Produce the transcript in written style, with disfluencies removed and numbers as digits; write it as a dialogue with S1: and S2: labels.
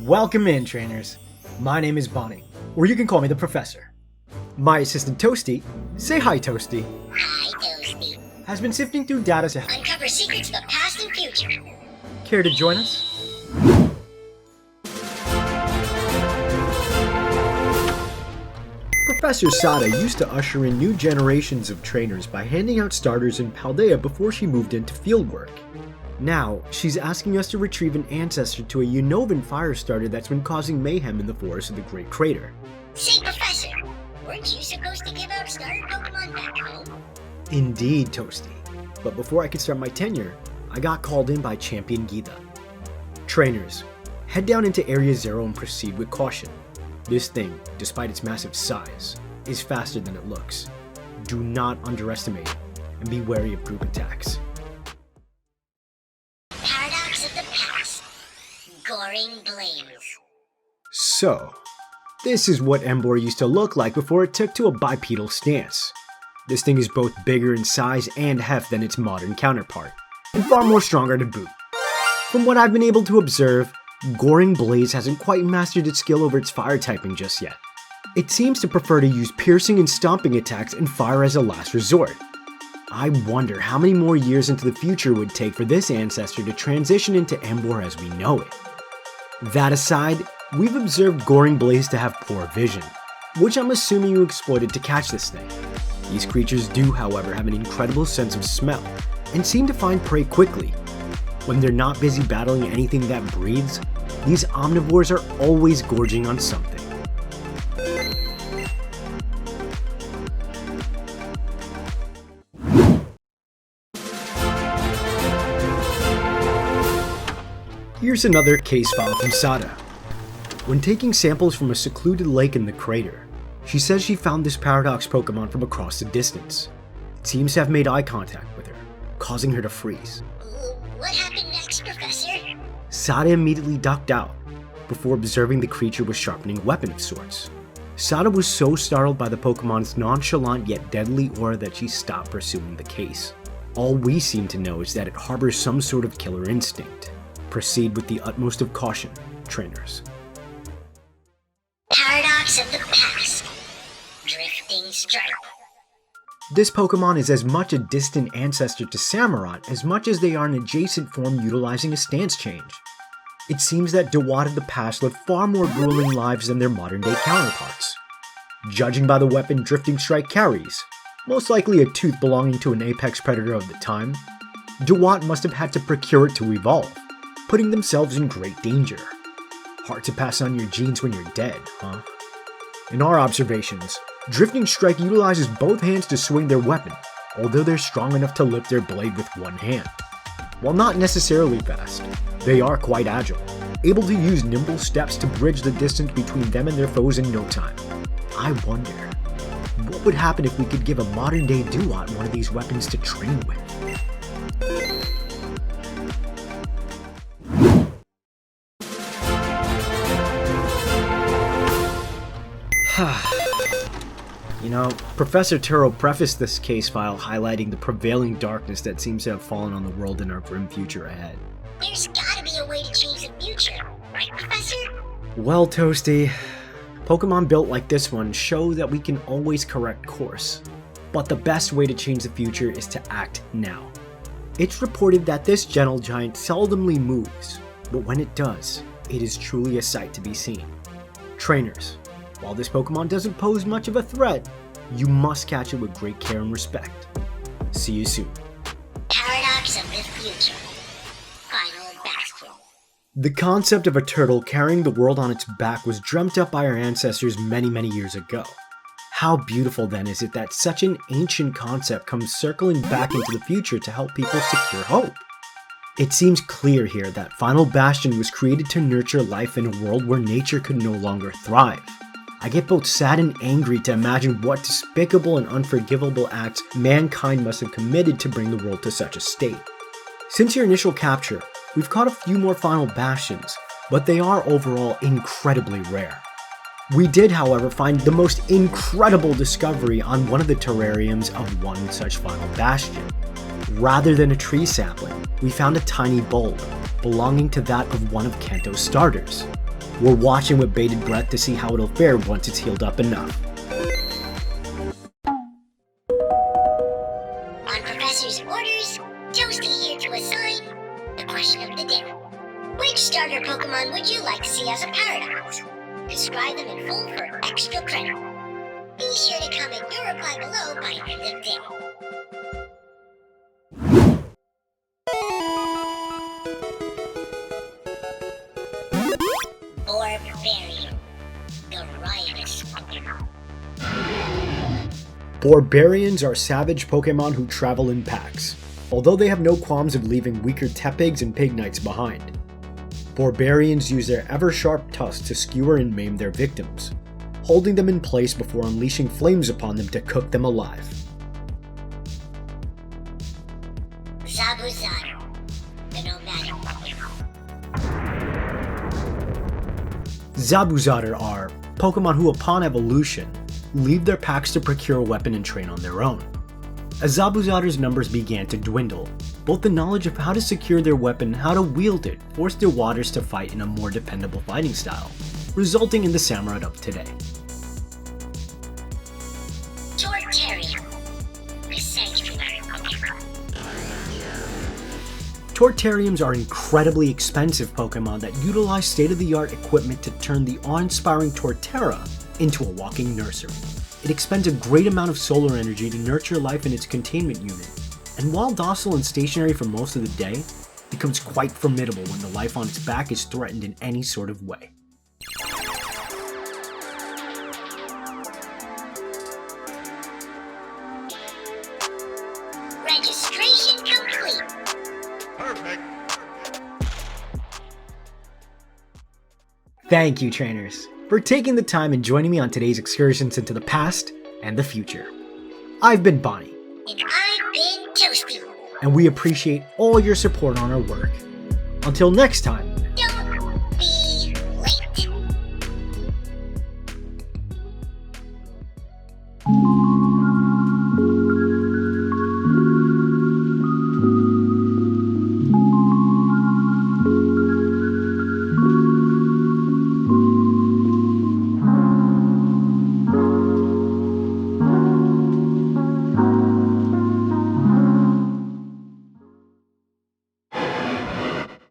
S1: Welcome in, trainers. My name is Bonny, or you can call me the Professor. My assistant Toasty, say hi Toasty,
S2: Hi, Toasty.
S1: has been sifting through data to
S2: Uncover secrets of the past and future.
S1: care to join us? Professor Sada used to usher in new generations of trainers by handing out starters in Paldea before she moved into fieldwork. Now, she's asking us to retrieve an ancestor to a Unovan fire starter that's been causing mayhem in the forest of the Great Crater.
S2: Say, Professor, weren't you supposed to give out starter Pokemon back home?
S1: Indeed, Toasty. But before I could start my tenure, I got called in by Champion Geeta. Trainers, head down into Area 0 and proceed with caution. This thing, despite its massive size, is faster than it looks. Do not underestimate it, and be wary of group attacks.
S2: Paradox of the past. Goring Blaze.
S1: So, this is what Emboar used to look like before it took to a bipedal stance. This thing is both bigger in size and heft than its modern counterpart, and far more stronger to boot. From what I've been able to observe, Goring Blaze hasn't quite mastered its skill over its fire typing just yet. It seems to prefer to use piercing and stomping attacks and fire as a last resort. I wonder how many more years into the future it would take for this ancestor to transition into Emboar as we know it. That aside, we've observed Goring Blaze to have poor vision, which I'm assuming you exploited to catch this thing. These creatures do, however, have an incredible sense of smell, and seem to find prey quickly. When they're not busy battling anything that breathes, these omnivores are always gorging on something. Here's another case file from Sada. When taking samples from a secluded lake in the crater, she says she found this Paradox Pokemon from across the distance. It seems to have made eye contact with her, causing her to freeze.
S2: What happened next, Professor?
S1: Sada immediately ducked out, before observing the creature was sharpening a weapon of sorts. Sada was so startled by the Pokemon's nonchalant yet deadly aura that she stopped pursuing the case. All we seem to know is that it harbors some sort of killer instinct. Proceed with the utmost of caution, trainers.
S2: Paradox of the past. Drifting Stripe.
S1: This Pokemon is as much a distant ancestor to Samurott as much as they are an adjacent form utilizing a stance change. It seems that Dewott of the past lived far more grueling lives than their modern-day counterparts. Judging by the weapon Drifting Strike carries, most likely a tooth belonging to an apex predator of the time, Dewott must have had to procure it to evolve, putting themselves in great danger. Hard to pass on your genes when you're dead, huh? In our observations, Drifting Strike utilizes both hands to swing their weapon, although they're strong enough to lift their blade with one hand. While not necessarily fast, they are quite agile, able to use nimble steps to bridge the distance between them and their foes in no time. I wonder, what would happen if we could give a modern-day Dewott one of these weapons to train with? You know, Professor Turo prefaced this case file highlighting the prevailing darkness that seems to have fallen on the world in our grim future ahead.
S2: There's gotta be a way to change the future, right, Professor?
S1: Well, Toasty, Pokemon built like this one show that we can always correct course. But the best way to change the future is to act now. It's reported that this gentle giant seldomly moves, but when it does, it is truly a sight to be seen. Trainers, while this Pokemon doesn't pose much of a threat, you must catch it with great care and respect. See you soon.
S2: Paradox of the future. Final Bastion.
S1: The concept of a turtle carrying the world on its back was dreamt up by our ancestors many years ago. How beautiful then is it that such an ancient concept comes circling back into the future to help people secure hope? It seems clear here that Final Bastion was created to nurture life in a world where nature could no longer thrive. I get both sad and angry to imagine what despicable and unforgivable acts mankind must have committed to bring the world to such a state. Since your initial capture, we've caught a few more Final Bastions, but they are overall incredibly rare. We did, however, find the most incredible discovery on one of the terrariums of one such Final Bastion. Rather than a tree sapling, we found a tiny bulb, belonging to that of one of Kanto's starters. We're watching with bated breath to see how it'll fare once it's healed up enough.
S2: On Professor's orders, Toasty here to assign the question of the day. Which starter Pokemon would you like to see as a paradox? Describe them in full for extra credit. Be sure to comment your reply below by end of day. Barbarian, the riotous Pokemon.
S1: Barbarians are savage Pokemon who travel in packs, although they have no qualms of leaving weaker Tepigs and Pignites behind. Barbarians use their ever-sharp tusks to skewer and maim their victims, holding them in place before unleashing flames upon them to cook them alive.
S2: Zabuzado, the nomadic Pokemon.
S1: Zabuzarr are Pokemon who, upon evolution, leave their packs to procure a weapon and train on their own. As Zabuzarr's numbers began to dwindle, both the knowledge of how to secure their weapon and how to wield it forced their waters to fight in a more dependable fighting style, resulting in the Samurott of today.
S2: Torterra, the sanctuary Pokemon.
S1: Torterriums are incredibly expensive Pokemon that utilize state-of-the-art equipment to turn the awe-inspiring Torterra into a walking nursery. It expends a great amount of solar energy to nurture life in its containment unit, and while docile and stationary for most of the day, becomes quite formidable when the life on its back is threatened in any sort of way.
S2: Registration complete.
S3: Perfect.
S1: Thank you, trainers, for taking the time and joining me on today's excursions into the past and the future. I've been Bonnie,
S2: And I've been Toasty.
S1: and we appreciate all your support on our work. Until next time,